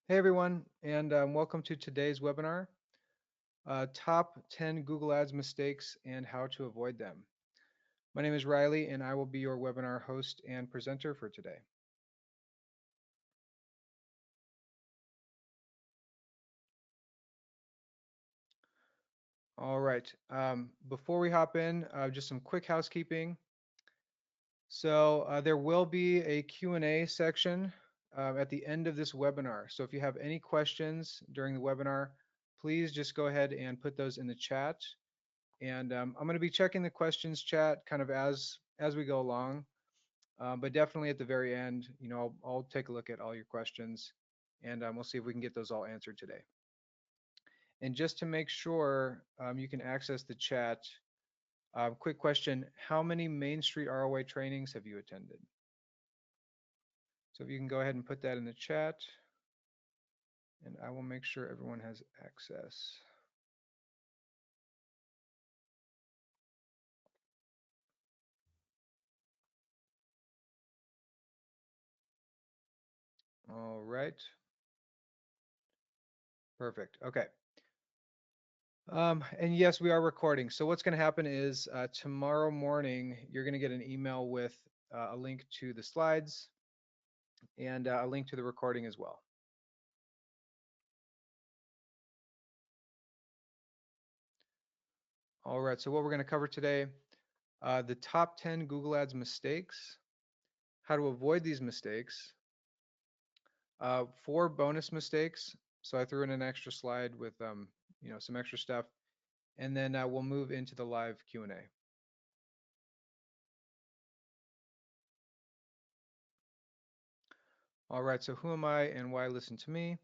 Hey everyone, and welcome to today's webinar, Top 10 Google Ads Mistakes and How to Avoid Them. My name is Riley, and I will be your webinar host and presenter for today. All right, before we hop in, just some quick housekeeping. So there will be a Q&A section at the end of this webinar. So if you have any questions during the webinar, please just go ahead and put those in the chat. And I'm going to be checking the questions chat kind of as we go along. But definitely at the very end, I'll take a look at all your questions and we'll see if we can get those all answered today. And just to make sure you can access the chat, quick question, how many Main Street ROI trainings have you attended? So if you can go ahead and put that in the chat, and I will make sure everyone has access. All right. Perfect. Okay. And yes, we are recording. So what's going to happen is tomorrow morning, you're going to get an email with a link to the slides and a link to the recording as well. All right, so what we're going to cover today, the top 10 Google Ads mistakes, how to avoid these mistakes, 4 bonus mistakes. So I threw in an extra slide with some extra stuff, and then we'll move into the live Q&A. All right, so who am I and why listen to me?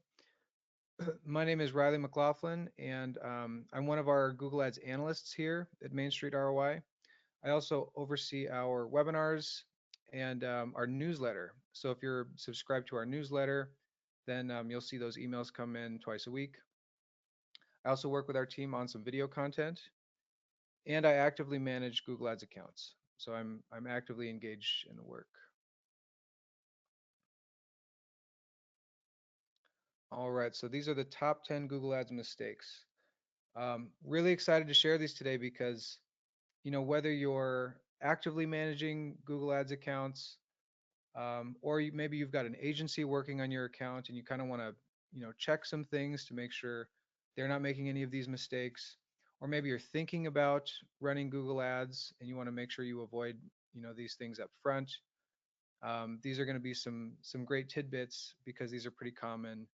My name is Riley McLaughlin, and I'm one of our Google Ads analysts here at Main Street ROI. I also oversee our webinars and our newsletter. So if you're subscribed to our newsletter, then you'll see those emails come in twice a week. I also work with our team on some video content, and I actively manage Google Ads accounts. So I'm actively engaged in the work. All right, so these are the top 10 Google Ads mistakes. Really excited to share these today because whether you're actively managing Google Ads accounts, or maybe you've got an agency working on your account and you kind of want to, check some things to make sure they're not making any of these mistakes. Or maybe you're thinking about running Google Ads and you want to make sure you avoid, these things up front. These are going to be some great tidbits because these are pretty common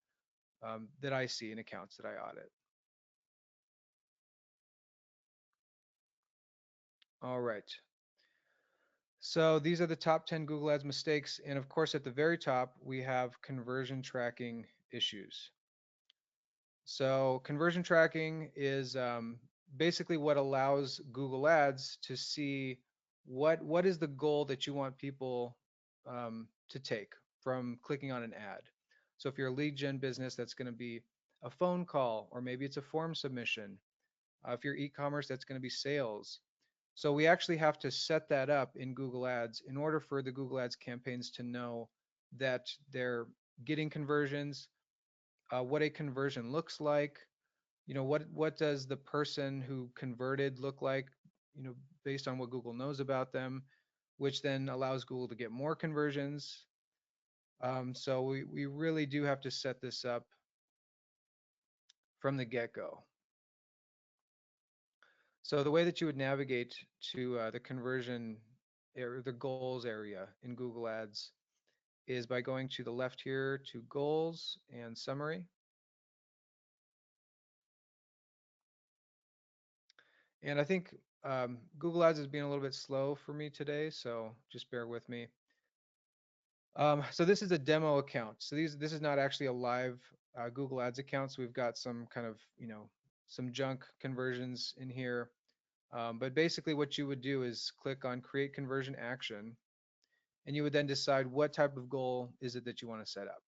that I see in accounts that I audit. All right. So these are the top 10 Google Ads mistakes. And of course, at the very top, we have conversion tracking issues. So conversion tracking is basically what allows Google Ads to see what is the goal that you want people to take from clicking on an ad. So if you're a lead gen business, that's going to be a phone call, or maybe it's a form submission. If you're e-commerce, that's going to be sales. So we actually have to set that up in Google Ads in order for the Google Ads campaigns to know that they're getting conversions, what a conversion looks like, what does the person who converted look like, based on what Google knows about them, which then allows Google to get more conversions. So we really do have to set this up from the get-go. So the way that you would navigate to the conversion or the goals area in Google Ads is by going to the left here to goals and summary. And I think Google Ads is being a little bit slow for me today, so just bear with me. So this is a demo account. So this is not actually a live Google Ads account. So we've got some kind of, some junk conversions in here. But basically what you would do is click on create conversion action, and you would then decide what type of goal is it that you want to set up.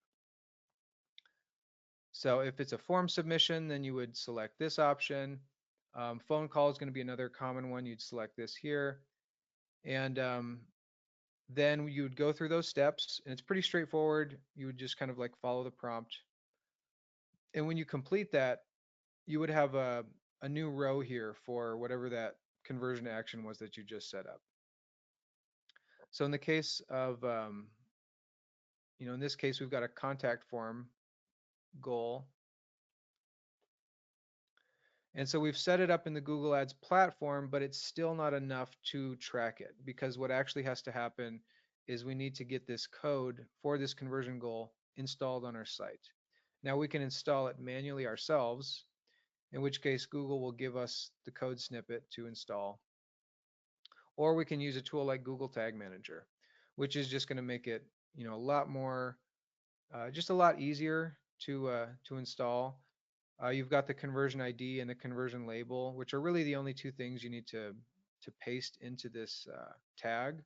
So if it's a form submission, then you would select this option. Phone call is going to be another common one. You'd select this here. And then you would go through those steps, and it's pretty straightforward. You would just kind of like follow the prompt. And when you complete that, you would have a new row here for whatever that conversion action was that you just set up. So in the case of, in this case, we've got a contact form goal. And so we've set it up in the Google Ads platform, but it's still not enough to track it, because what actually has to happen is we need to get this code for this conversion goal installed on our site. Now we can install it manually ourselves, in which case Google will give us the code snippet to install, or we can use a tool like Google Tag Manager, which is just going to make it, a lot more, just a lot easier to install. You've got the conversion ID and the conversion label, which are really the only two things you need to paste into this tag.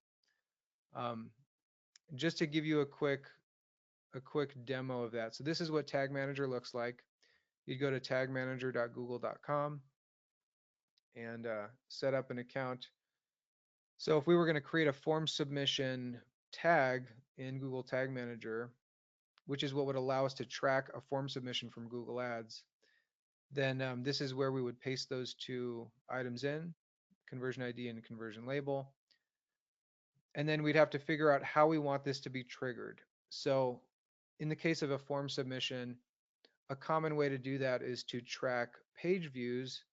Um, just to give you a quick demo of that. So this is what Tag Manager looks like. You go to tagmanager.google.com and set up an account. So if we were going to create a form submission tag in Google Tag Manager, which is what would allow us to track a form submission from Google Ads, then this is where we would paste those two items in, conversion ID and conversion label. And then we'd have to figure out how we want this to be triggered. So in the case of a form submission, a common way to do that is to track page views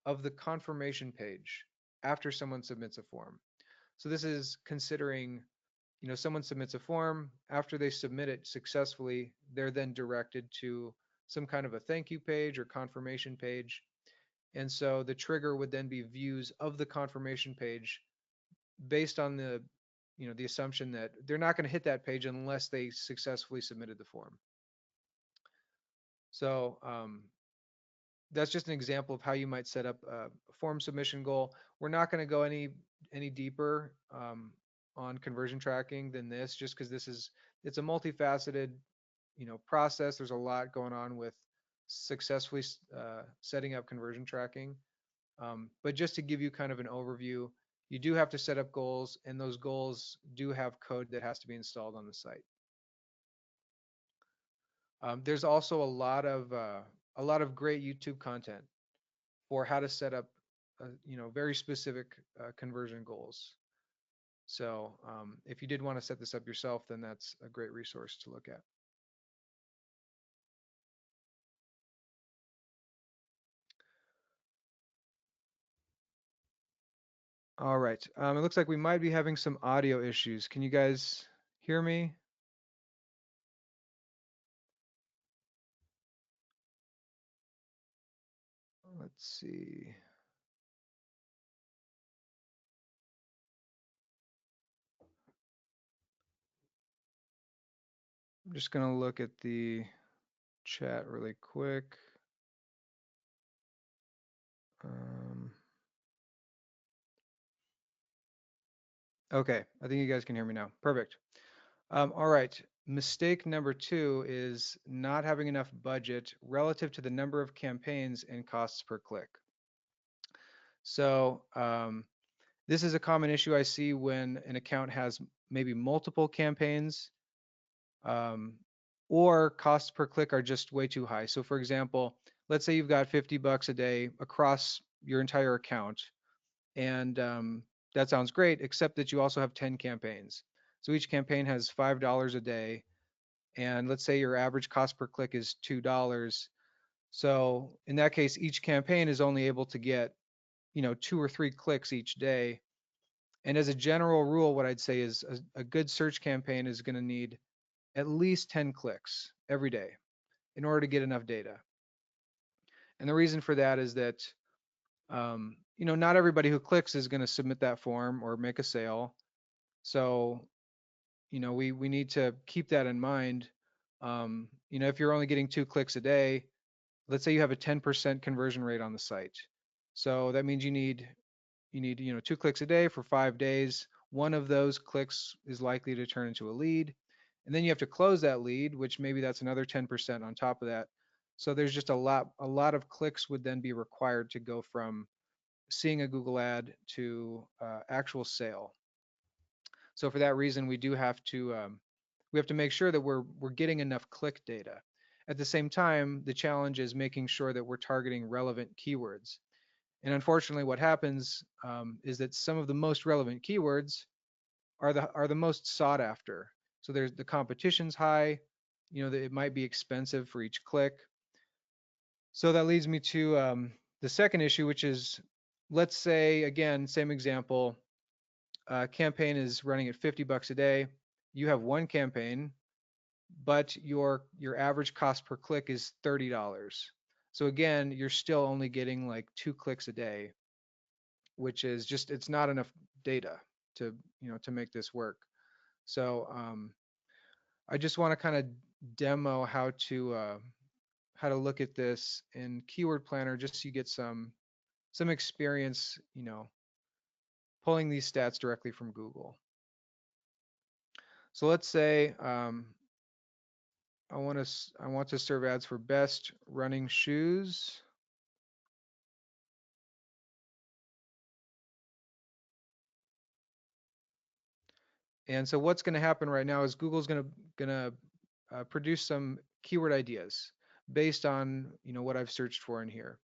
of the confirmation page after someone submits a form. So this is considering, someone submits a form. After they submit it successfully, they're then directed to some kind of a thank you page or confirmation page. And so the trigger would then be views of the confirmation page based on the assumption that they're not going to hit that page unless they successfully submitted the form. So that's just an example of how you might set up a form submission goal. We're not going to go any deeper on conversion tracking than this, just because it's a multifaceted process. There's a lot going on with successfully setting up conversion tracking. But just to give you kind of an overview, you do have to set up goals, and those goals do have code that has to be installed on the site. There's also a lot of great YouTube content for how to set up, very specific conversion goals. So if you did want to set this up yourself, then that's a great resource to look at. All right. It looks like we might be having some audio issues. Can you guys hear me? Let's see. I'm just going to look at the chat really quick. Um, okay, I think you guys can hear me now. Perfect. All right. Mistake number 2 is not having enough budget relative to the number of campaigns and costs per click. So this is a common issue I see when an account has maybe multiple campaigns, um, or costs per click are just way too high. So for example, let's say you've got $50 a day across your entire account, and that sounds great, except that you also have 10 campaigns. So each campaign has $5 a day, and let's say your average cost per click is $2. So in that case, each campaign is only able to get, 2 or 3 clicks each day. And as a general rule, what I'd say is a good search campaign is going to need at least 10 clicks every day in order to get enough data. And the reason for that is that, not everybody who clicks is going to submit that form or make a sale. So, we need to keep that in mind. If you're only getting 2 clicks a day, let's say you have a 10% conversion rate on the site. So that means you need 2 clicks a day for 5 days. One of those clicks is likely to turn into a lead. And then you have to close that lead, which maybe that's another 10% on top of that. So there's just a lot of clicks would then be required to go from seeing a Google ad to actual sale. So for that reason, we have to make sure that we're getting enough click data. At the same time, the challenge is making sure that we're targeting relevant keywords. And unfortunately, what happens is that some of the most relevant keywords are the most sought after. So there's the competition's high. It might be expensive for each click. So that leads me to the second issue, which is, let's say again, same example, campaign is running at 50 bucks a day. You have one campaign, but your average cost per click is $30. So again, you're still only getting like 2 clicks a day, which is just, it's not enough data to to make this work. So I just want to kind of demo how to look at this in Keyword Planner, just so you get some experience, pulling these stats directly from Google. So let's say I want to serve ads for best running shoes. And so what's going to happen right now is Google's going to produce some keyword ideas based on what I've searched for in here.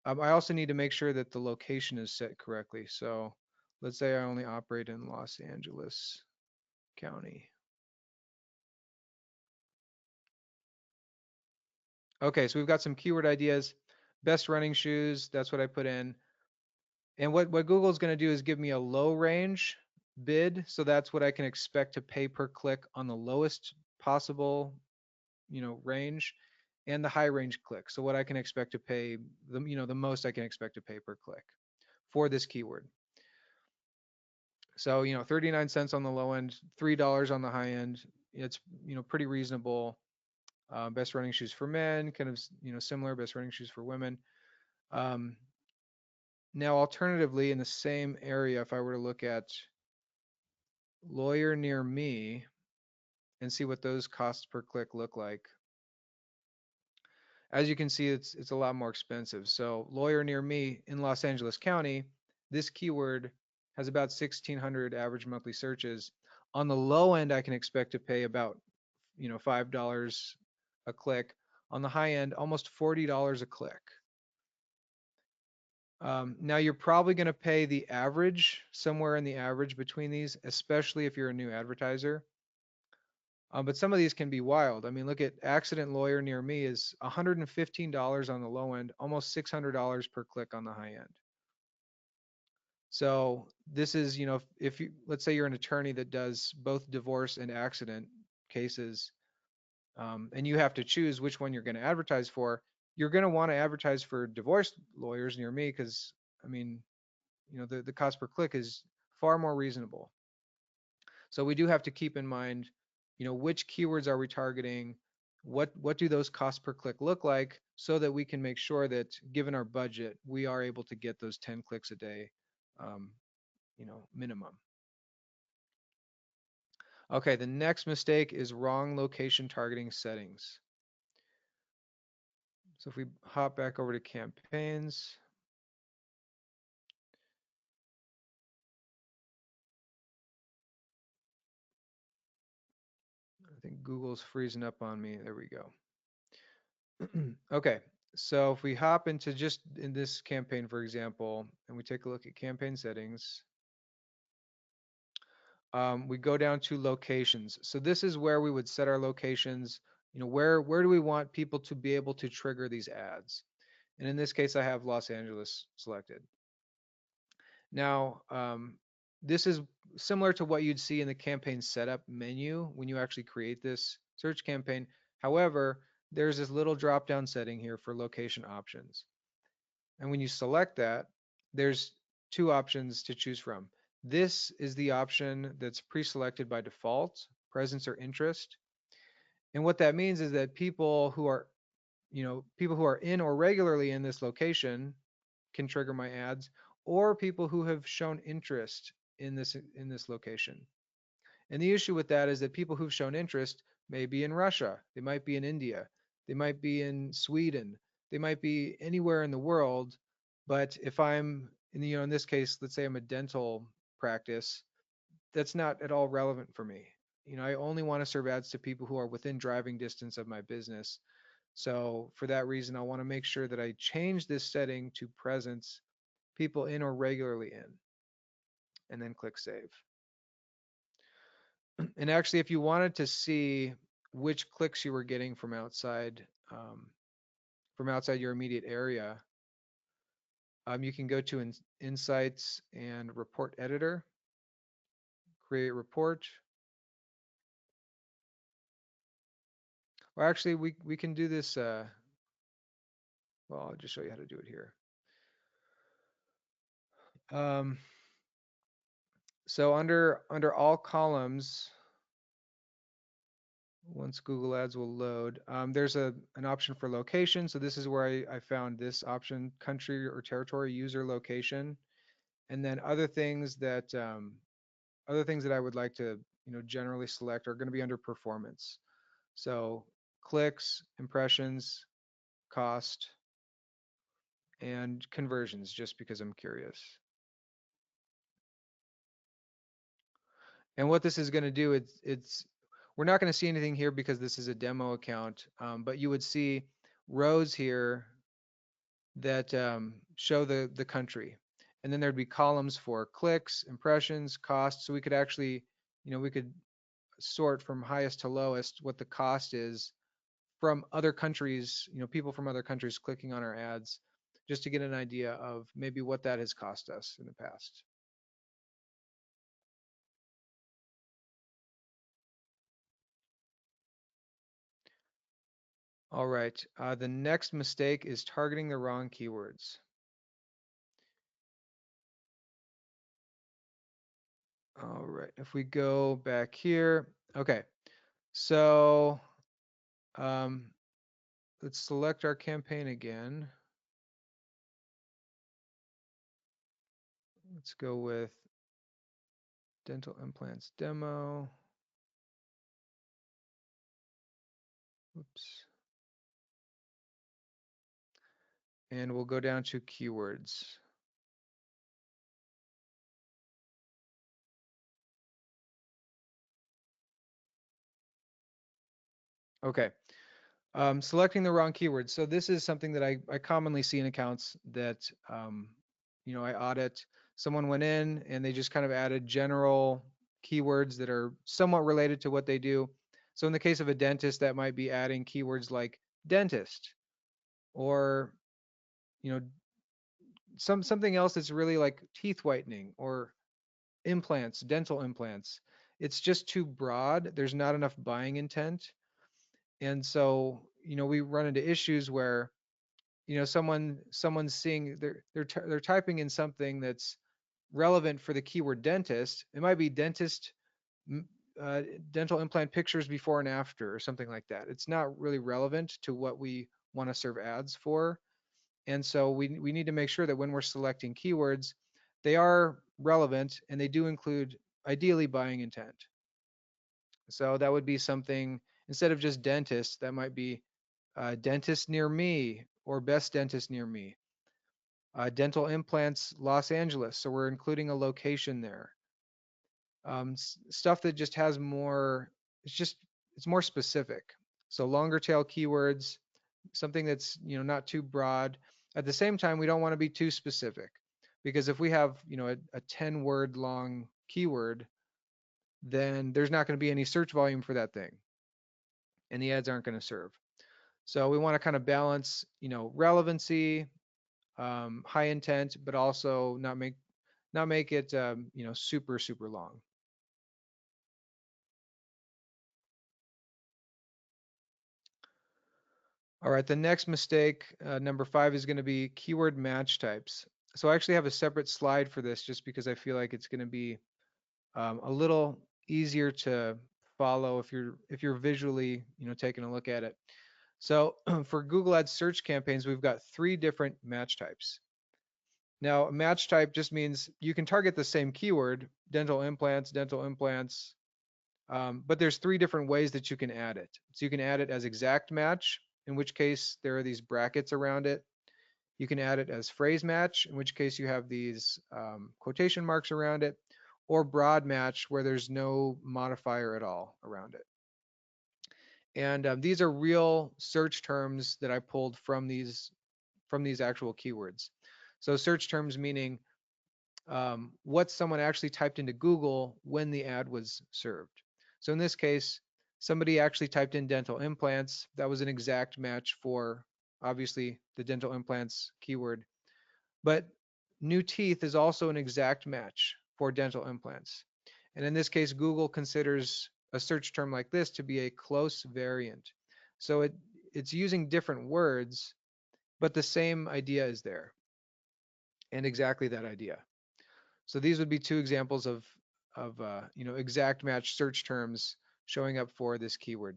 I also need to make sure that the location is set correctly. So let's say I only operate in Los Angeles County. Okay, so we've got some keyword ideas. Best running shoes, that's what I put in. And what Google's going to do is give me a low range bid. So that's what I can expect to pay per click on the lowest possible, range, and the high range click. So what I can expect to pay, the most I can expect to pay per click for this keyword. So, 39 cents on the low end, $3 on the high end. It's, pretty reasonable. Best running shoes for men, kind of, similar. Best running shoes for women. Um, Now, alternatively, in the same area, if I were to look at lawyer near me and see what those costs per click look like, as you can see, it's a lot more expensive. So lawyer near me in Los Angeles County, this keyword has about 1,600 average monthly searches. On the low end, I can expect to pay about $5 a click. On the high end, almost $40 a click. Now you're probably going to pay the average, somewhere in the average between these, especially if you're a new advertiser. But some of these can be wild. I mean, look at accident lawyer near me is $115 on the low end, almost $600 per click on the high end. So this is, if you, let's say you're an attorney that does both divorce and accident cases, and you have to choose which one you're going to advertise for, you're going to want to advertise for divorce lawyers near me because, I mean, the cost per click is far more reasonable. So we do have to keep in mind, which keywords are we targeting? What do those costs per click look like so that we can make sure that given our budget, we are able to get those 10 clicks a day, um, minimum. Okay, the next mistake is wrong location targeting settings. So if we hop back over to campaigns, I think Google's freezing up on me. There we go. Okay, so if we hop into just in this campaign, for example, and we take a look at campaign settings, we go down to locations. So this is where we would set our locations. Where do we want people to be able to trigger these ads? And in this case, I have Los Angeles selected. Now, this is similar to what you'd see in the campaign setup menu when you actually create this search campaign. However, there's this little drop-down setting here for location options. And when you select that, there's two options to choose from. This is the option that's pre-selected by default, presence or interest. And what that means is that people who are in or regularly in this location can trigger my ads, or people who have shown interest in this location. And the issue with that is that people who've shown interest may be in Russia, they might be in India, they might be in Sweden, they might be anywhere in the world. But if I'm in this case, let's say I'm a dental practice, that's not at all relevant for me. I only want to serve ads to people who are within driving distance of my business. So for that reason, I'll want to make sure that I change this setting to presence, people in or regularly in, and then click save. And actually, if you wanted to see which clicks you were getting from outside your immediate area, you can go to Insights and Report Editor, create report. Or actually, we can do this. Well, I'll just show you how to do it here. Um, so under all columns, once Google Ads will load, there's an option for location. So this is where I found this option: country or territory, user location, and then other things that I would like to generally select are going to be under performance. So clicks, impressions, cost, and conversions, just because I'm curious. And what this is going to do, we're not going to see anything here because this is a demo account, but you would see rows here that show the country. And then there'd be columns for clicks, impressions, costs. So we could actually, we could sort from highest to lowest what the cost is from other countries, people from other countries clicking on our ads, just to get an idea of maybe what that has cost us in the past. All right, the next mistake is targeting the wrong keywords. All right, if we go back here, okay, so um, let's select our campaign again. Let's go with dental implants demo. Oops. And we'll go down to keywords. Okay. Selecting the wrong keywords. So this is something that I commonly see in accounts that, I audit. Someone went in and they just kind of added general keywords that are somewhat related to what they do. So in the case of a dentist, that might be adding keywords like dentist, or, you know, something else that's really like teeth whitening or implants, dental implants. It's just too broad. There's not enough buying intent. And so, we run into issues where, someone's seeing they're typing in something that's relevant for the keyword dentist. It might be dentist, m- dental implant pictures before and after, or something like that. It's not really relevant to what we want to serve ads for. And so we need to make sure that when we're selecting keywords, they are relevant and they do include ideally buying intent. So that would be something, instead of just dentist, that might be dentist near me or best dentist near me. Dental implants, Los Angeles. So we're including a location there. Stuff that just has more, it's more specific. So longer tail keywords, something that's, not too broad. At the same time, we don't want to be too specific, because if we have, a 10 word long keyword, then there's not going to be any search volume for that thing, and the ads aren't going to serve. So we want to kind of balance, relevancy, high intent, but also not make it, super long. All right, the next mistake, number 5, is going to be keyword match types. So I actually have a separate slide for this, just because I feel like it's going to be a little easier to follow if you're visually, taking a look at it. So for Google Ads search campaigns, we've got 3 different match types. Now, a match type just means you can target the same keyword, dental implants, but there's 3 different ways that you can add it. So you can add it as exact match, in which case there are these brackets around it. You can add it as phrase match, in which case you have these quotation marks around it, or broad match, where there's no modifier at all around it. And these are real search terms that I pulled from these actual keywords. So search terms meaning what someone actually typed into Google when the ad was served. So in this case, somebody actually typed in dental implants. That was an exact match for obviously the dental implants keyword. But new teeth is also an exact match for dental implants. And in this case, Google considers a search term like this to be a close variant. So it's using different words, but the same idea is there and exactly that idea. So these would be two examples of exact match search terms showing up for this keyword.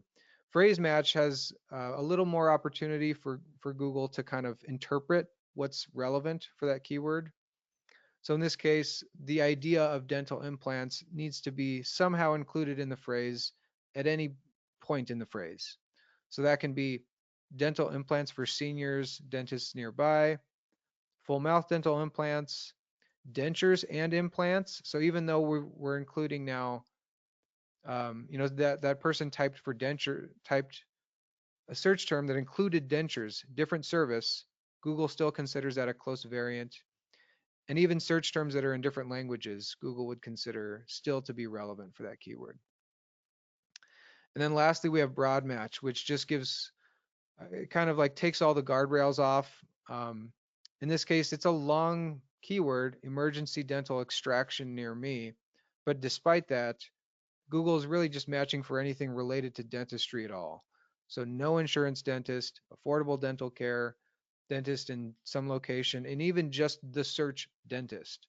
Phrase match has a little more opportunity for Google to kind of interpret what's relevant for that keyword. So in this case, the idea of dental implants needs to be somehow included in the phrase at any point in the phrase. So that can be dental implants for seniors, dentists nearby, full mouth dental implants, dentures and implants. So even though we're including now, that person typed for denture, typed a search term that included dentures, different service, Google still considers that a close variant. And even search terms that are in different languages, Google would consider still to be relevant for that keyword. And then lastly, we have broad match, which just gives, it kind of like takes all the guardrails off. Um, in this case, it's a long keyword, emergency dental extraction near me. But despite that, Google is really just matching for anything related to dentistry at all. So no insurance dentist, affordable dental care, dentist in some location, and even just the search dentist.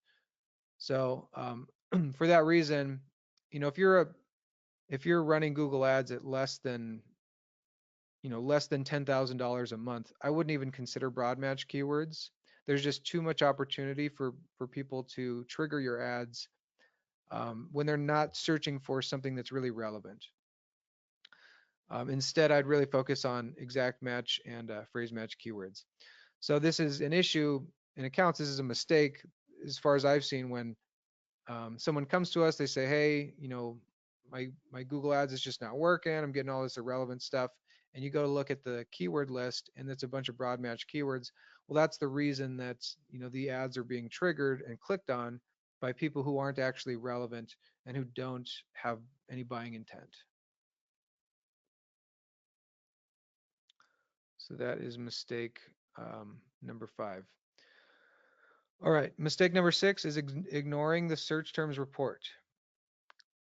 So for that reason, if you're running Google Ads at less than $10,000 a month, I wouldn't even consider broad match keywords. There's just too much opportunity for people to trigger your ads when they're not searching for something that's really relevant. Instead, I'd really focus on exact match and phrase match keywords. So this is an issue in accounts. This is a mistake as far as I've seen when someone comes to us, they say, hey, my Google ads is just not working. I'm getting all this irrelevant stuff. And you go to look at the keyword list and it's a bunch of broad match keywords. Well, that's the reason that, the ads are being triggered and clicked on by people who aren't actually relevant and who don't have any buying intent. So that is mistake number 5. All right, mistake number 6 is ignoring the search terms report.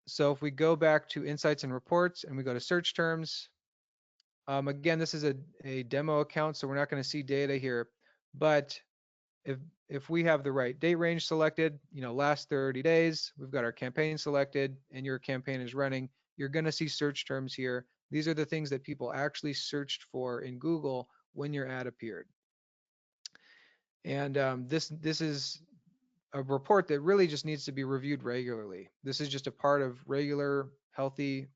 So if we go back to insights and reports and we go to search terms, again, this is a demo account, so we're not going to see data here. But if if we have the right date range selected, last 30 days, we've got our campaign selected, and your campaign is running, you're going to see search terms here. These are the things that people actually searched for in Google when your ad appeared. And this is a report that really just needs to be reviewed regularly. This is just a part of regular, healthy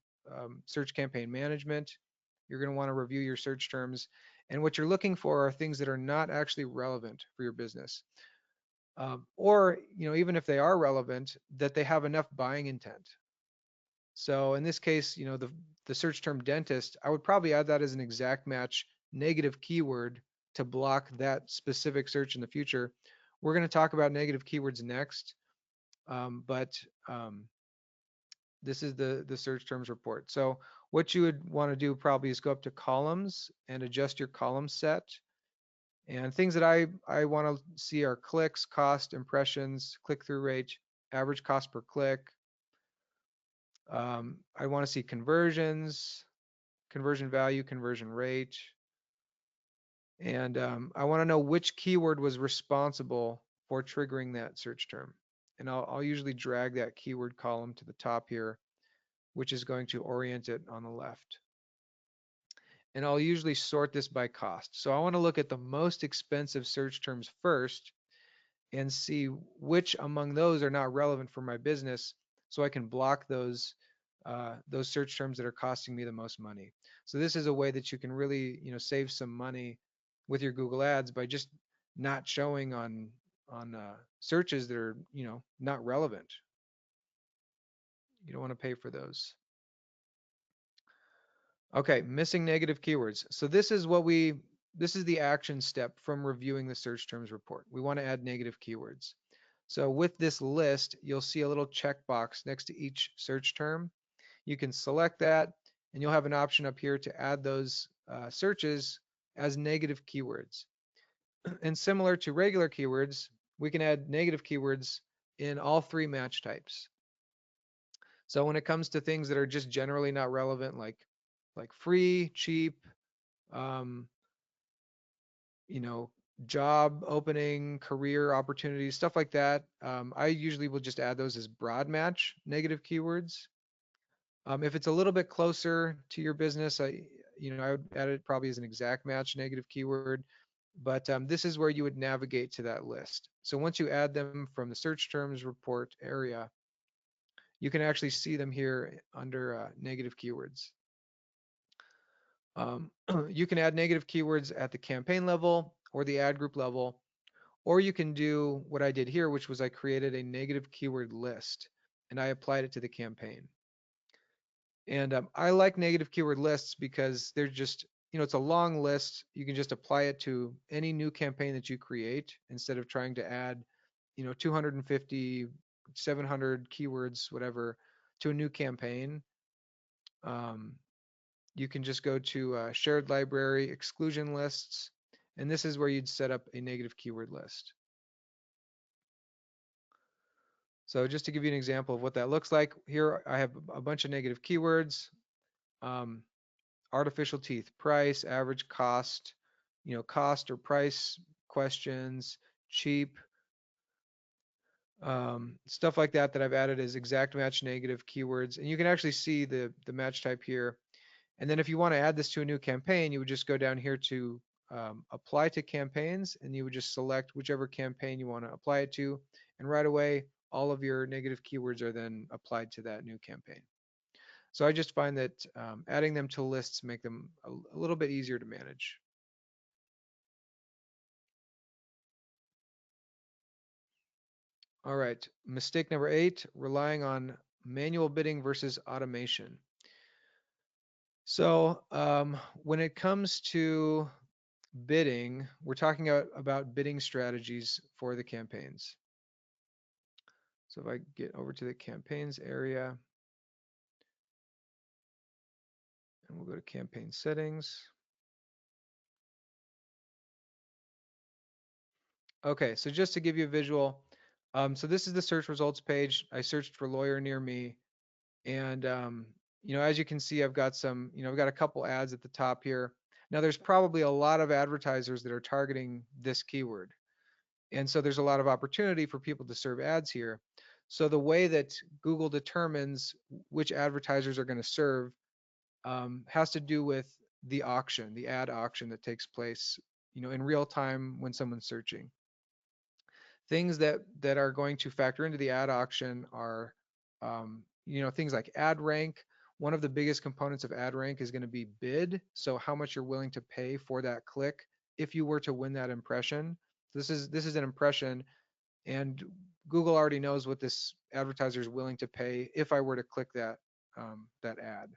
search campaign management. You're going to want to review your search terms. And what you're looking for are things that are not actually relevant for your business. Or, even if they are relevant, that they have enough buying intent. So in this case, the search term dentist, I would probably add that as an exact match negative keyword to block that specific search in the future. We're going to talk about negative keywords next, but this is the search terms report. So what you would want to do probably is go up to columns and adjust your column set. And things that I want to see are clicks, cost, impressions, click-through rate, average cost per click. I want to see conversions, conversion value, conversion rate. And I want to know which keyword was responsible for triggering that search term. And I'll usually drag that keyword column to the top here, which is going to orient it on the left. And I'll usually sort this by cost. So I want to look at the most expensive search terms first and see which among those are not relevant for my business, so I can block those search terms that are costing me the most money. So this is a way that you can really save some money with your Google Ads by just not showing on searches that are not relevant. You don't want to pay for those. Okay, missing negative keywords. So this is the action step from reviewing the search terms report. We want to add negative keywords. So with this list, you'll see a little checkbox next to each search term. You can select that, and you'll have an option up here to add those searches as negative keywords. And similar to regular keywords, we can add negative keywords in all three match types. So when it comes to things that are just generally not relevant, like free, cheap, um, you know, job opening, career opportunities, stuff like that, I usually will just add those as broad match negative keywords. If it's a little bit closer to your business, I would add it probably as an exact match negative keyword. But this is where you would navigate to that list. So once you add them from the search terms report area, you can actually see them here under negative keywords. You can add negative keywords at the campaign level or the ad group level, or you can do what I did here, which was I created a negative keyword list and I applied it to the campaign. And I like negative keyword lists because they're just, it's a long list. You can just apply it to any new campaign that you create instead of trying to add, 250, 700 keywords, whatever, to a new campaign. Um, you can just go to shared library, exclusion lists, and this is where you'd set up a negative keyword list. So just to give you an example of what that looks like, here I have a bunch of negative keywords. Um, Artificial teeth, price, average cost, cost or price questions, cheap, stuff like that I've added as exact match negative keywords. And you can actually see the match type here. And then if you want to add this to a new campaign, you would just go down here to apply to campaigns, and you would just select whichever campaign you want to apply it to. And right away, all of your negative keywords are then applied to that new campaign. So I just find that adding them to lists make them a little bit easier to manage. All right, mistake number 8, relying on manual bidding versus automation. So when it comes to bidding, we're talking about bidding strategies for the campaigns. So if I get over to the campaigns area, and we'll go to campaign settings. Okay, so just to give you a visual, so this is the search results page. I searched for lawyer near me, and as you can see, I've got I've got a couple ads at the top here. Now there's probably a lot of advertisers that are targeting this keyword. And so there's a lot of opportunity for people to serve ads here. So the way that Google determines which advertisers are going to serve has to do with the auction, the ad auction that takes place, in real time when someone's searching. Things that are going to factor into the ad auction are, things like ad rank. One of the biggest components of ad rank is going to be bid, so how much you're willing to pay for that click if you were to win that impression. This is an impression, and Google already knows what this advertiser is willing to pay if I were to click that ad.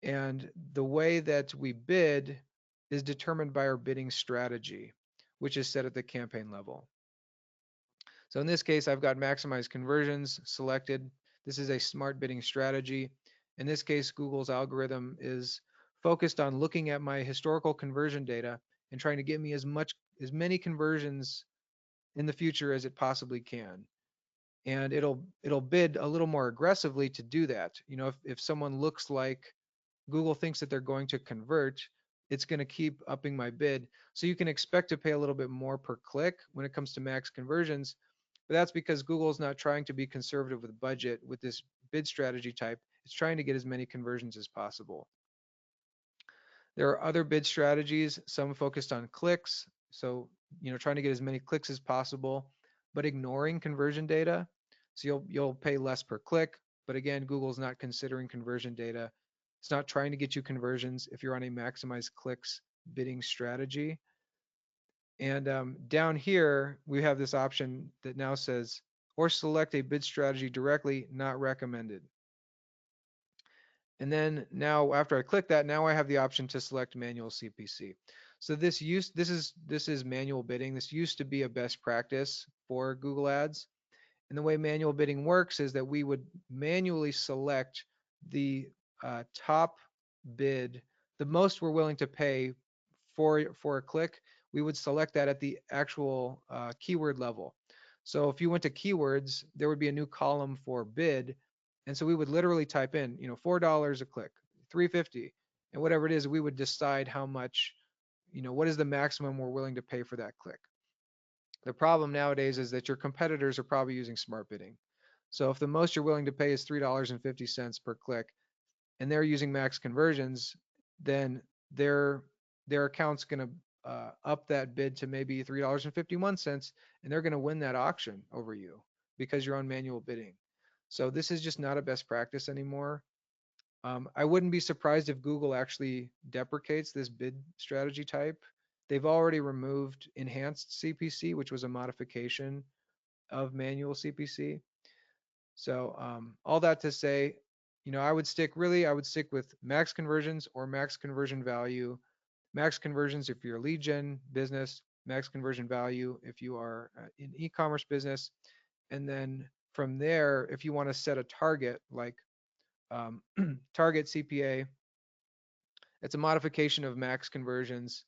And the way that we bid is determined by our bidding strategy, which is set at the campaign level. So in this case, I've got maximize conversions selected. This is a smart bidding strategy. In this case, Google's algorithm is focused on looking at my historical conversion data and trying to get me as many conversions in the future as it possibly can. And it'll bid a little more aggressively to do that. If someone looks like Google thinks that they're going to convert, it's going to keep upping my bid. So you can expect to pay a little bit more per click when it comes to max conversions. But that's because Google is not trying to be conservative with budget with this bid strategy type. It's trying to get as many conversions as possible. There are other bid strategies, some focused on clicks. So, trying to get as many clicks as possible, but ignoring conversion data. So you'll pay less per click. But again, Google's not considering conversion data. It's not trying to get you conversions if you're on a maximize clicks bidding strategy. And down here, we have this option that now says, or select a bid strategy directly, not recommended. And then now after I click that, now I have the option to select manual CPC. So this is manual bidding. This used to be a best practice for Google Ads. And the way manual bidding works is that we would manually select the top bid, the most we're willing to pay for a click. We would select that at the actual keyword level. So if you went to keywords, there would be a new column for bid, and so we would literally type in, $4 a click, 350, and whatever it is, we would decide how much, what is the maximum we're willing to pay for that click. The problem nowadays is that your competitors are probably using smart bidding. So if the most you're willing to pay is $3.50 per click, and they're using max conversions, then their account's going to up that bid to maybe $3.51, and they're going to win that auction over you because you're on manual bidding. So this is just not a best practice anymore. I wouldn't be surprised if Google actually deprecates this bid strategy type. They've already removed enhanced CPC, which was a modification of manual CPC. So all that to say, I would stick with max conversions or max conversion value. Max conversions if you're a lead gen business, max conversion value if you are in e-commerce business. And then from there, if you want to set a target like target CPA, it's a modification of max conversions,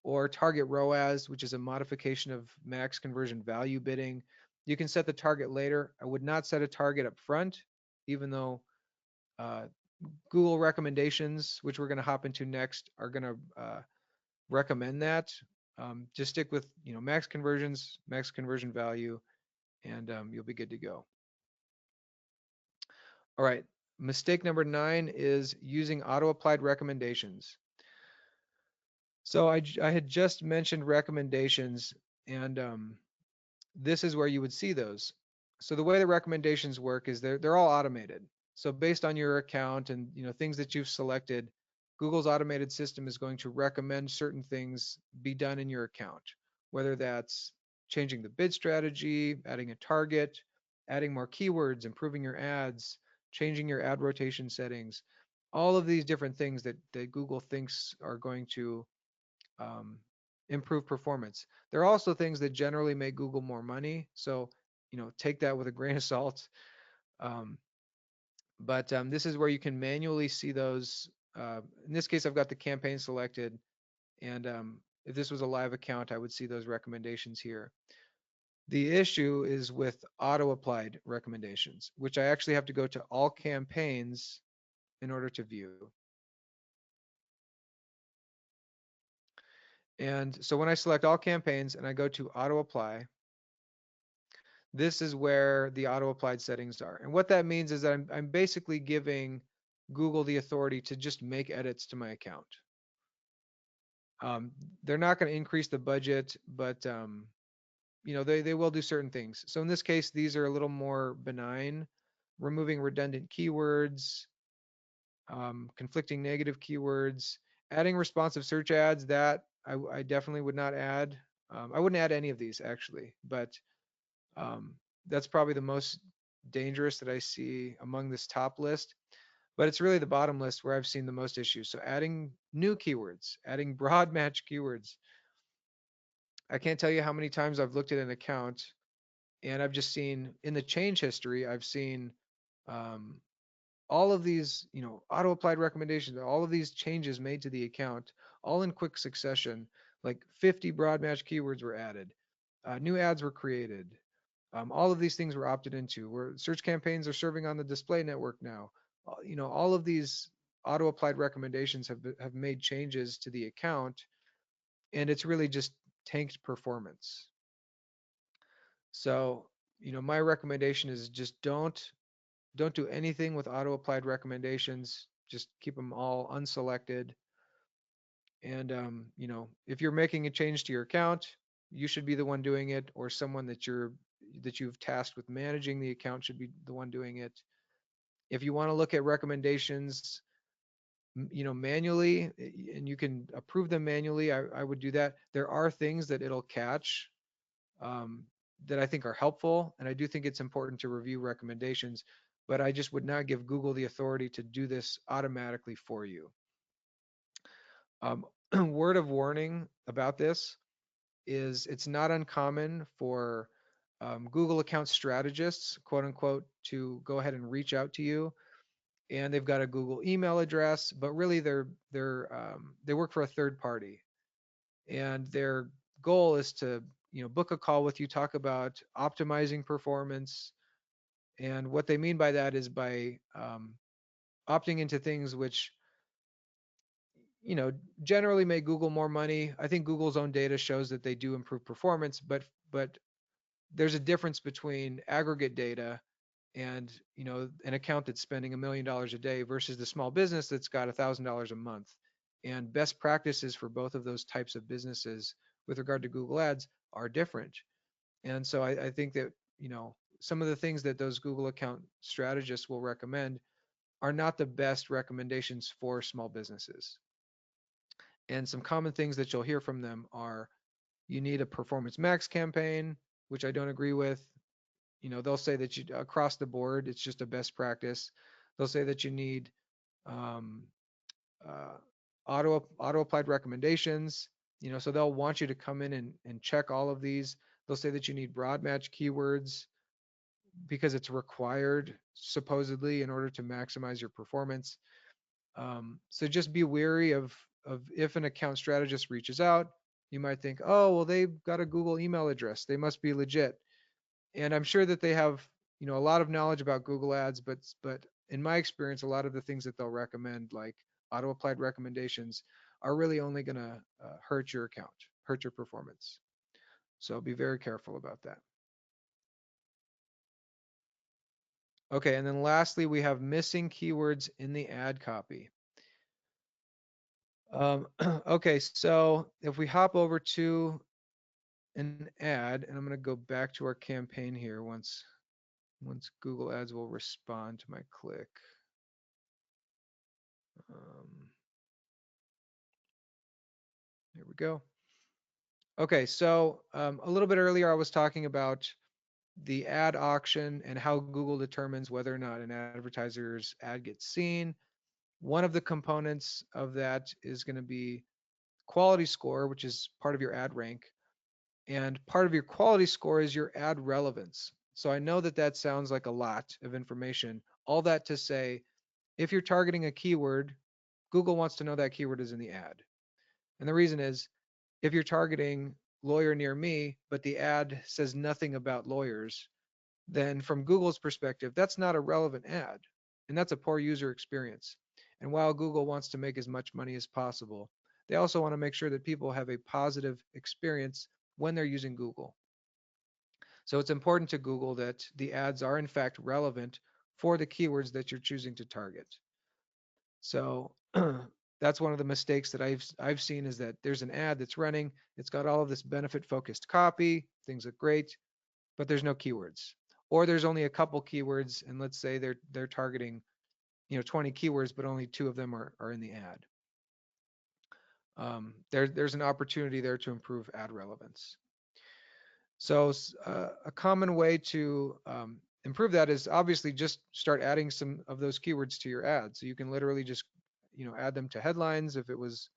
or target ROAS, which is a modification of max conversion value bidding. You can set the target later. I would not set a target up front, even though uh, Google recommendations, which we're going to hop into next, are going to recommend that. Just stick with max conversions, max conversion value, and you'll be good to go. All right. Mistake number 9 is using auto-applied recommendations. So I had just mentioned recommendations, and this is where you would see those. So the way the recommendations work is they're all automated. So based on your account and things that you've selected, Google's automated system is going to recommend certain things be done in your account, whether that's changing the bid strategy, adding a target, adding more keywords, improving your ads, changing your ad rotation settings, all of these different things that Google thinks are going to um, improve performance. There are also things that generally make Google more money. So, take that with a grain of salt. Um, but this is where you can manually see those. In this case, I've got the campaign selected. And if this was a live account, I would see those recommendations here. The issue is with auto-applied recommendations, which I actually have to go to all campaigns in order to view. And so when I select all campaigns and I go to auto-apply, this is where the auto-applied settings are. And what that means is that I'm basically giving Google the authority to just make edits to my account. They're not going to increase the budget, but they will do certain things. So in this case, these are a little more benign, removing redundant keywords, conflicting negative keywords, adding responsive search ads. That I definitely would not add. I wouldn't add any of these actually, but that's probably the most dangerous that I see among this top list. But it's really the bottom list where I've seen the most issues. So adding new keywords, adding broad match keywords. I can't tell you how many times I've looked at an account and I've just seen in the change history, I've seen um, all of these, auto applied recommendations, all of these changes made to the account, all in quick succession. Like 50 broad match keywords were added, new ads were created. All of these things were opted into. Where search campaigns are serving on the display network now. All of these auto applied recommendations have made changes to the account, and it's really just tanked performance. So, my recommendation is just don't do anything with auto applied recommendations. Just keep them all unselected. And if you're making a change to your account, you should be the one doing it, or someone that you've tasked with managing the account should be the one doing it. If you want to look at recommendations, manually, and you can approve them manually, I would do that. There are things that it'll catch um, that I think are helpful, and I do think it's important to review recommendations. but I just would not give Google the authority to do this automatically for you. Um, word of warning about this is it's not uncommon for Google account strategists, quote unquote, to go ahead and reach out to you, and they've got a Google email address, but really they work for a third party, and their goal is to book a call with you, talk about optimizing performance, and what they mean by that is by opting into things which you know generally make Google more money. I think Google's own data shows that they do improve performance, but there's a difference between aggregate data and an account that's spending $1 million a day versus the small business that's got $1,000 a month. And best practices for both of those types of businesses with regard to Google Ads are different. And so I think that some of the things that those Google account strategists will recommend are not the best recommendations for small businesses. And some common things that you'll hear from them are you need a performance max campaign, which I don't agree with. They'll say that you across the board, it's just a best practice. They'll say that you need um, uh, auto applied recommendations. So they'll want you to come in and check all of these. They'll say that you need broad match keywords because it's required supposedly in order to maximize your performance. So just be wary of if an account strategist reaches out, you might think, oh, well, they've got a Google email address. They must be legit. And I'm sure that they have, a lot of knowledge about Google Ads, but in my experience, a lot of the things that they'll recommend, like auto applied recommendations, are really only going to hurt your account, hurt your performance. So be very careful about that. Okay, and then lastly, we have missing keywords in the ad copy. Okay, so if we hop over to an ad, and I'm going to go back to our campaign here once Google Ads will respond to my click. Um, Here we go. Okay, so a little bit earlier I was talking about the ad auction and how Google determines whether or not an advertiser's ad gets seen. One of the components of that is going to be quality score, which is part of your ad rank. And part of your quality score is your ad relevance. So I know that that sounds like a lot of information. All that to say, if you're targeting a keyword, Google wants to know that keyword is in the ad. And the reason is if you're targeting lawyer near me, but the ad says nothing about lawyers, then from Google's perspective, that's not a relevant ad. And that's a poor user experience. And while Google wants to make as much money as possible, they also want to make sure that people have a positive experience when they're using Google. So it's important to Google that the ads are in fact relevant for the keywords that you're choosing to target. So that's one of the mistakes that I've seen is that there's an ad that's running, it's got all of this benefit focused copy, things look great, but there's no keywords. Or there's only a couple keywords, and let's say they're targeting 20 keywords, but only 2 of them are in the ad. There's an opportunity there to improve ad relevance. So a common way to improve that is obviously just start adding some of those keywords to your ad. So you can literally just add them to headlines if it was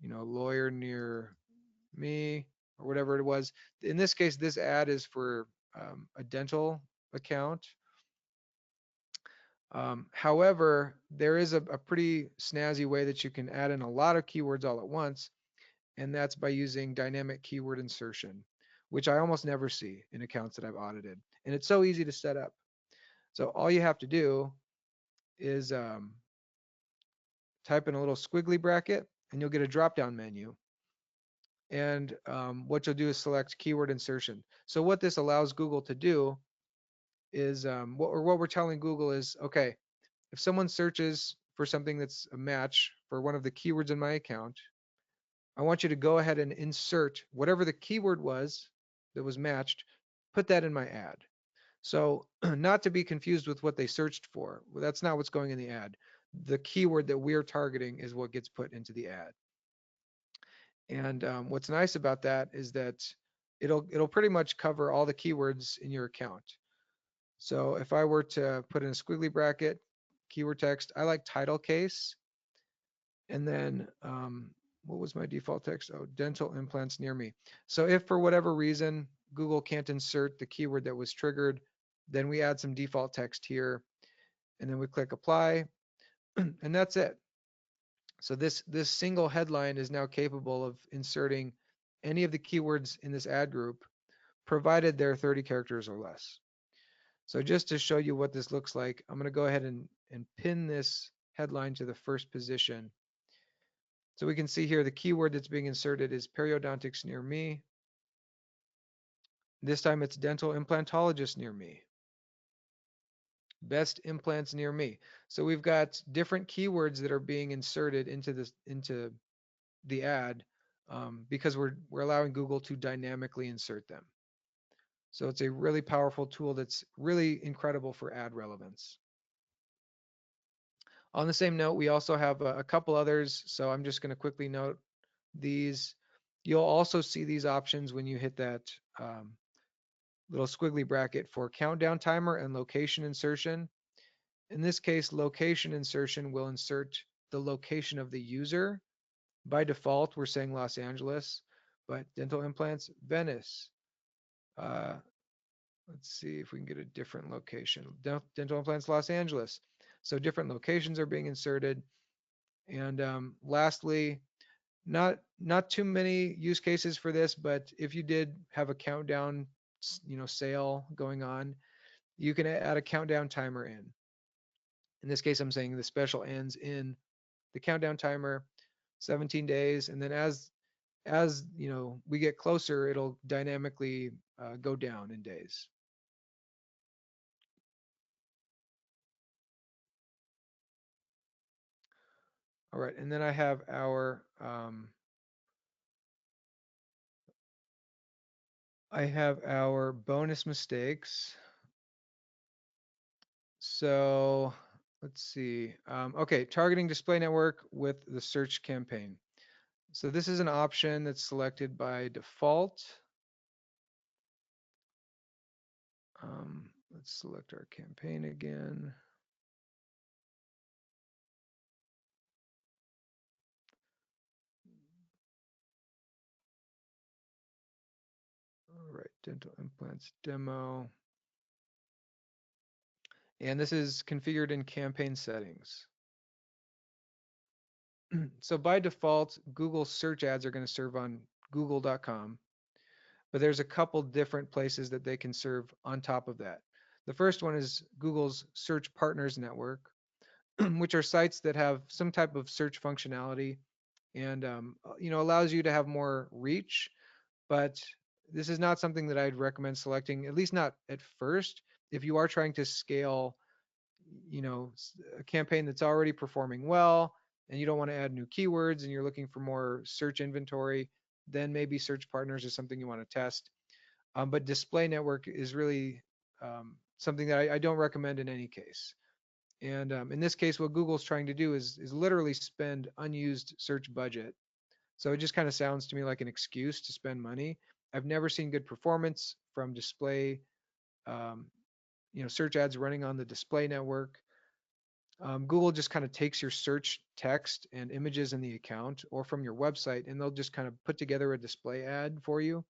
lawyer near me or whatever it was. In this case, this ad is for a dental account. However, there is a pretty snazzy way that you can add in a lot of keywords all at once, and that's by using dynamic keyword insertion, which I almost never see in accounts that I've audited. And it's so easy to set up. So all you have to do is type in a little squiggly bracket, and you'll get a drop-down menu. And what you'll do is select keyword insertion. So what this allows Google to do is, what we're telling Google is, okay, if someone searches for something that's a match for one of the keywords in my account, I want you to go ahead and insert whatever the keyword was that was matched, put that in my ad. So not to be confused with what they searched for. Well, that's not what's going in the ad. The keyword that we're targeting is what gets put into the ad. And what's nice about that is that it'll pretty much cover all the keywords in your account. So if I were to put in a squiggly bracket, keyword text, I like title case. And then what was my default text? Oh, dental implants near me. So if for whatever reason Google can't insert the keyword that was triggered, then we add some default text here, and then we click apply, and that's it. So this single headline is now capable of inserting any of the keywords in this ad group, provided they're 30 characters or less. So just to show you what this looks like, I'm going to go ahead and pin this headline to the first position. So we can see here the keyword that's being inserted is periodontics near me. This time it's dental implantologist near me. Best implants near me. So we've got different keywords that are being inserted into the ad because we're allowing Google to dynamically insert them. So it's a really powerful tool that's really incredible for ad relevance. On the same note, we also have a couple others. So I'm just going to quickly note these. You'll also see these options when you hit that little squiggly bracket for countdown timer and location insertion. In this case, location insertion will insert the location of the user. By default, we're saying Los Angeles, but dental implants, Venice. Uh, let's see if we can get a different location. Dental implants, Los Angeles. So different locations are being inserted. And lastly, not too many use cases for this, but if you did have a countdown, sale going on, you can add a countdown timer in. In this case, I'm saying the special ends in the countdown timer, 17 days, and then as we get closer, it'll dynamically go down in days. All right, and then I have our bonus mistakes. So let's see. Okay, targeting display network with the search campaign. So this is an option that's selected by default. Let's select our campaign again. All right, dental implants demo. And this is configured in campaign settings. So by default, Google search ads are going to serve on google.com, but there's a couple different places that they can serve on top of that. The first one is Google's Search Partners Network, which are sites that have some type of search functionality and allows you to have more reach. But this is not something that I'd recommend selecting, at least not at first, if you are trying to scale a campaign that's already performing well and you don't want to add new keywords and you're looking for more search inventory, then maybe search partners is something you want to test. But display network is really something that I don't recommend in any case. And in this case, what Google's trying to do is literally spend unused search budget. So it just kind of sounds to me like an excuse to spend money. I've never seen good performance from display, um, search ads running on the display network. Google just kind of takes your search text and images in the account or from your website, and they'll just kind of put together a display ad for you.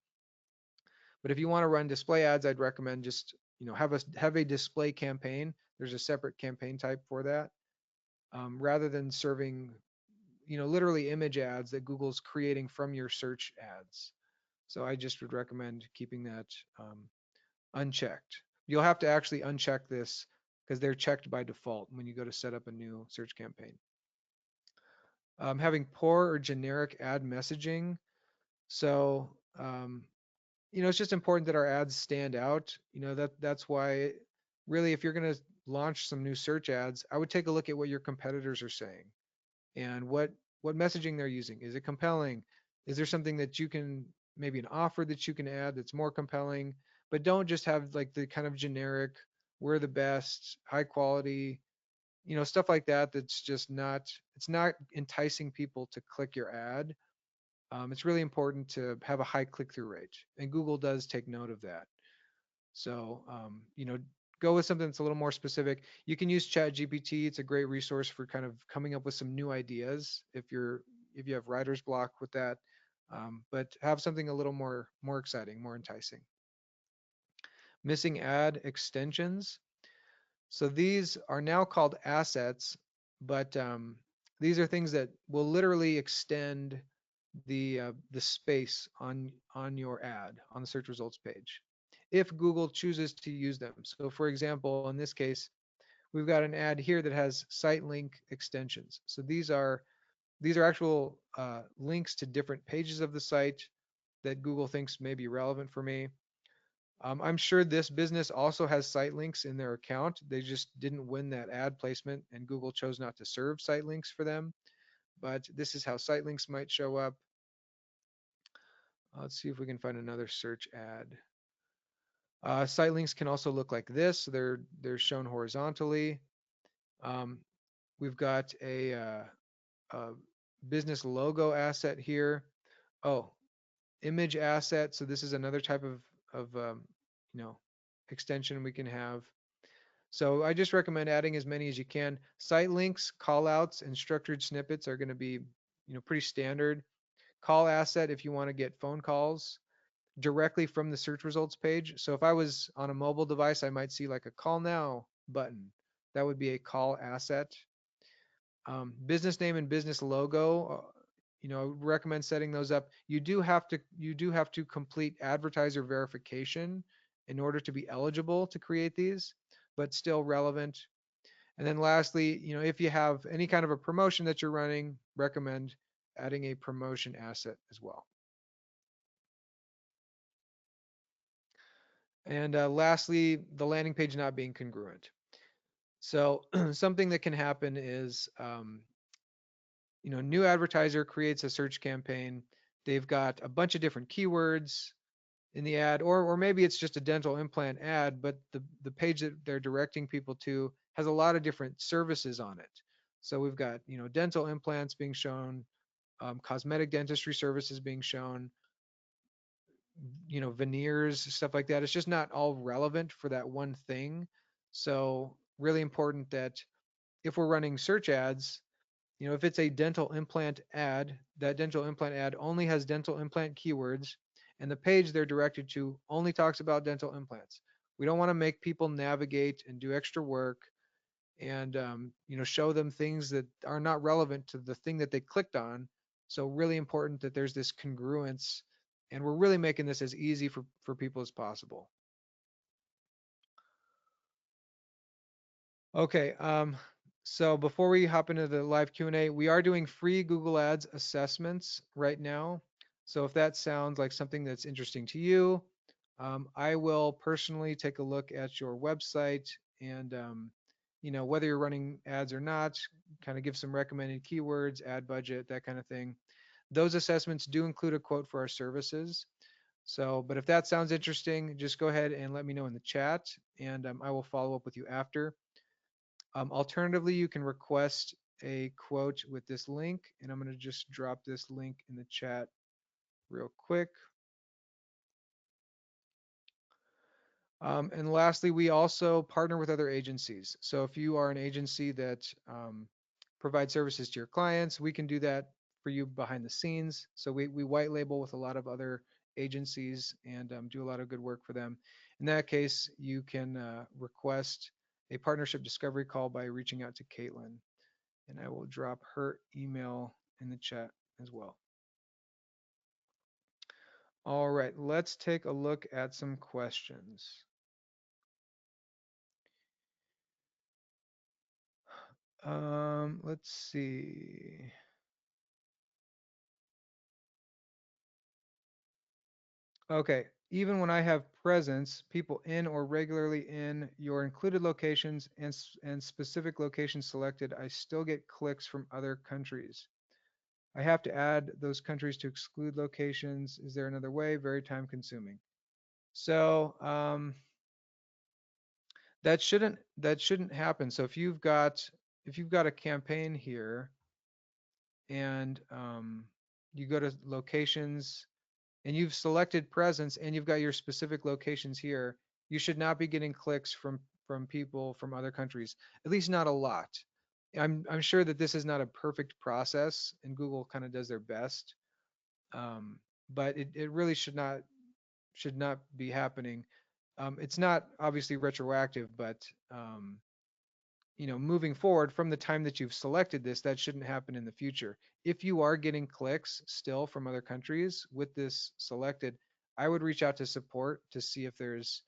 But if you want to run display ads, I'd recommend just have a display campaign. There's a separate campaign type for that, rather than serving literally image ads that Google's creating from your search ads. So I just would recommend keeping that unchecked. You'll have to actually uncheck this because they're checked by default when you go to set up a new search campaign. Having poor or generic ad messaging. So, it's just important that our ads stand out. That's why really, if you're going to launch some new search ads, I would take a look at what your competitors are saying and what messaging they're using. Is it compelling? Is there something that you can, maybe an offer that you can add that's more compelling? But don't just have like the kind of generic, we're the best, high quality, stuff like that. That's just it's not enticing people to click your ad. It's really important to have a high click-through rate, and Google does take note of that. So, go with something that's a little more specific. You can use ChatGPT. It's a great resource for kind of coming up with some new ideas if you have writer's block with that. But have something a little more exciting, more enticing. Missing ad extensions. So these are now called assets, but these are things that will literally extend the space on your ad on the search results page if Google chooses to use them. So for example, in this case, we've got an ad here that has site link extensions. So these are actual links to different pages of the site that Google thinks may be relevant for me. I'm sure this business also has site links in their account. They just didn't win that ad placement, and Google chose not to serve site links for them. But this is how site links might show up. Let's see if we can find another search ad. Site links can also look like this. They're shown horizontally. Um, we've got a business logo asset here. Oh, image asset. So this is another type of you know extension we can have. So I just recommend adding as many as you can. Site links, callouts, and structured snippets are going to be pretty standard. Call asset if you want to get phone calls directly from the search results page. So if I was on a mobile device, I might see like a call now button. That would be a call asset. Business name and business logo, I would recommend setting those up. You do have to complete advertiser verification in order to be eligible to create these, but still relevant. And then lastly, if you have any kind of a promotion that you're running, recommend adding a promotion asset as well. And lastly, the landing page not being congruent. So something that can happen is, new advertiser creates a search campaign. They've got a bunch of different keywords in the ad, or maybe it's just a dental implant ad, but the page that they're directing people to has a lot of different services on it. So we've got, dental implants being shown, cosmetic dentistry services being shown, veneers, stuff like that. It's just not all relevant for that one thing. So really important that if we're running search ads, if it's a dental implant ad, that dental implant ad only has dental implant keywords, and the page they're directed to only talks about dental implants. We don't want to make people navigate and do extra work and show them things that are not relevant to the thing that they clicked on. So really important that there's this congruence, and we're really making this as easy for people as possible. Okay, so before we hop into the live Q&A, we are doing free Google Ads assessments right now. So if that sounds like something that's interesting to you, I will personally take a look at your website and, whether you're running ads or not, kind of give some recommended keywords, ad budget, that kind of thing. Those assessments do include a quote for our services. So, but if that sounds interesting, just go ahead and let me know in the chat, and I will follow up with you after. Alternatively, you can request a quote with this link, and I'm going to just drop this link in the chat real quick. And lastly, we also partner with other agencies. So if you are an agency that provides services to your clients, we can do that for you behind the scenes. So we white label with a lot of other agencies and do a lot of good work for them. In that case, you can request a partnership discovery call by reaching out to Caitlin. And I will drop her email in the chat as well. All right, let's take a look at some questions. Let's see. Okay, even when I have presence, people in or regularly in your included locations and specific locations selected, I still get clicks from other countries. I have to add those countries to exclude locations. Is there another way? Very time consuming. So that shouldn't happen. So if you've got a campaign here and you go to locations and you've selected presence and you've got your specific locations here, you should not be getting clicks from from people from other countries, at least not a lot. I'm sure that this is not a perfect process, and Google kind of does their best, um, but it really should not be happening. It's not obviously retroactive, but moving forward from the time that you've selected this, that shouldn't happen in the future. If you are getting clicks still from other countries with this selected, I would reach out to support to see if there's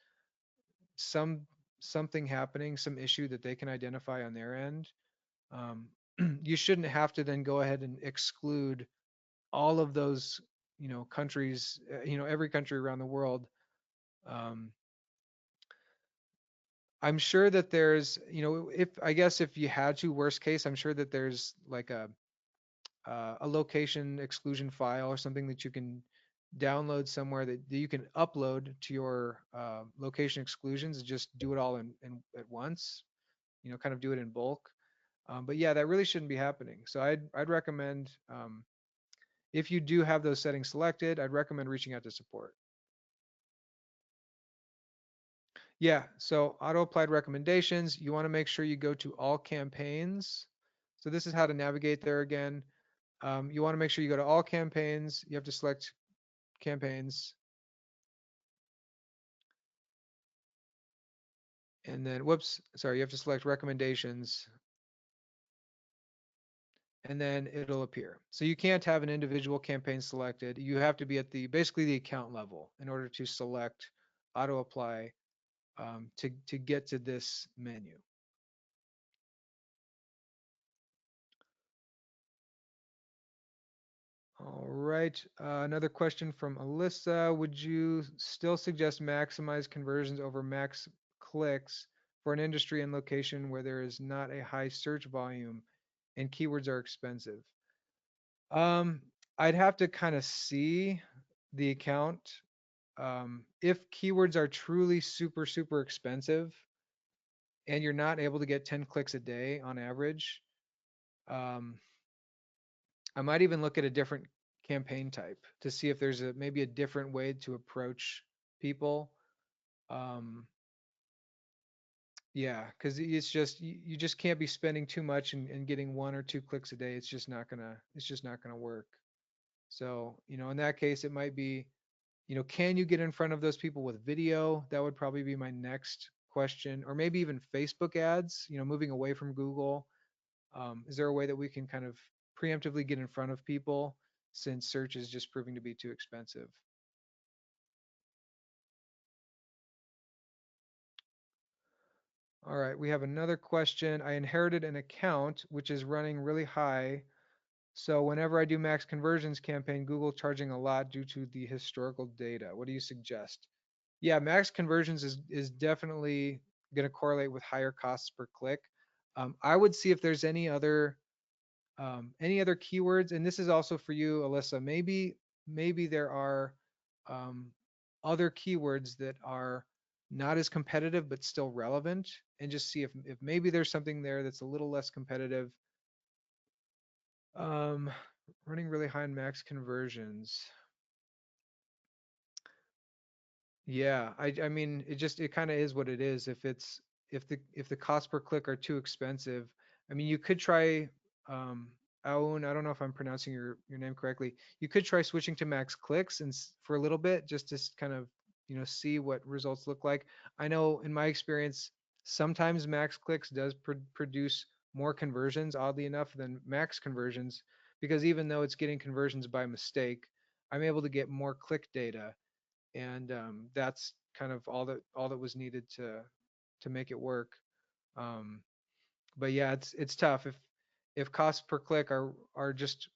some something happening, some issue that they can identify on their end. Um, you shouldn't have to then go ahead and exclude all of those, countries, every country around the world. Um, I'm sure that there's, if I guess if you had to, worst case, I'm sure that there's like a location exclusion file or something that you can download somewhere that you can upload to your location exclusions and just do it all in at once. Kind of do it in bulk. But yeah, that really shouldn't be happening. So I'd recommend, if you do have those settings selected, I'd recommend reaching out to support. Yeah, so auto applied recommendations, you want to make sure you go to all campaigns. So this is how to navigate there again. You want to make sure you go to all campaigns. You have to select campaigns. And then, whoops, sorry, you have to select recommendations. And then it'll appear. So you can't have an individual campaign selected. You have to be at basically the account level in order to select auto apply, to get to this menu. All right. Another question from Alyssa. Would you still suggest maximize conversions over max clicks for an industry and location where there is not a high search volume and keywords are expensive? Um, I'd have to kind of see the account. If keywords are truly super, super expensive and you're not able to get 10 clicks a day on average, um, I might even look at a different campaign type to see if there's maybe a different way to approach people. Um, yeah, because it's just you just can't be spending too much and getting 1 or 2 clicks a day. It's just not gonna work. So, in that case, it might be, can you get in front of those people with video? That would probably be my next question, or maybe even Facebook ads. Moving away from Google. Is there a way that we can kind of preemptively get in front of people since search is just proving to be too expensive? All right, we have another question. I inherited an account which is running really high. So whenever I do max conversions campaign, Google charging a lot due to the historical data. What do you suggest? Yeah, max conversions is definitely going to correlate with higher costs per click. I would see if there's any other keywords, and this is also for you, Alyssa. Maybe there are um, other keywords that are not as competitive but still relevant, and just see if maybe there's something there that's a little less competitive. Um, Running really high in max conversions. Yeah, I mean, it kind of is what it is. If the cost per click are too expensive, I mean, you could try, um Aoun, I don't know if I'm pronouncing your name correctly. You could try switching to max clicks for a little bit, just to kind of, see what results look like. I know in my experience, sometimes max clicks does produce more conversions, oddly enough, than max conversions, because even though it's getting conversions by mistake, I'm able to get more click data, and that's kind of all that was needed to make it work. Um, but yeah, it's tough if costs per click are just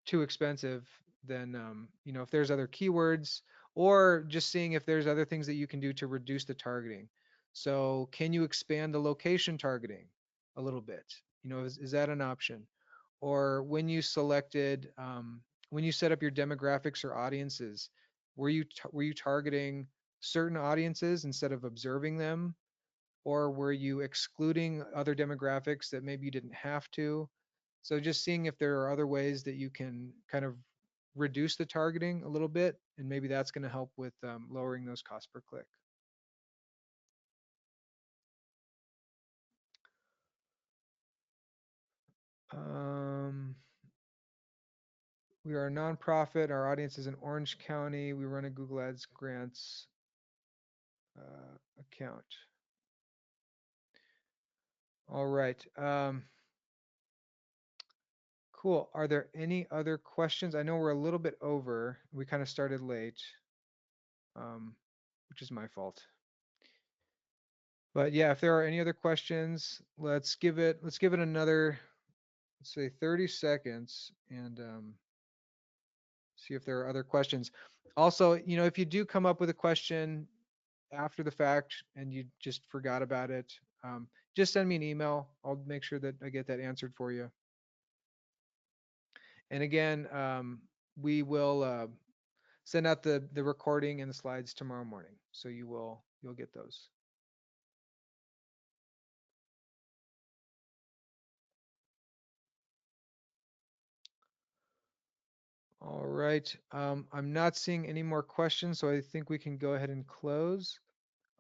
too expensive. Then if there's other keywords, or just seeing if there's other things that you can do to reduce the targeting. So can you expand the location targeting a little bit? Is that an option? Or when you set up your demographics or audiences, were you targeting certain audiences instead of observing them, or were you excluding other demographics that maybe you didn't have to? So just seeing if there are other ways that you can kind of reduce the targeting a little bit, and maybe that's going to help with lowering those costs per click. Um, we are a nonprofit. Our audience is in Orange County. We run a Google Ads grants account. All right. Cool. Are there any other questions? I know we're a little bit over. We kind of started late, um, which is my fault. But yeah, if there are any other questions, let's give it another, let's say 30 seconds and see if there are other questions. Also, if you do come up with a question after the fact and you just forgot about it, just send me an email. I'll make sure that I get that answered for you. And again, we will send out the recording and the slides tomorrow morning, so you'll get those. All right. I'm not seeing any more questions, so I think we can go ahead and close.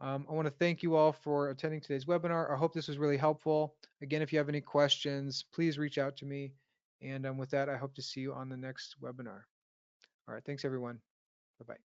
I want to thank you all for attending today's webinar. I hope this was really helpful. Again, if you have any questions, please reach out to me. And with that, I hope to see you on the next webinar. All right. Thanks, everyone. Bye-bye.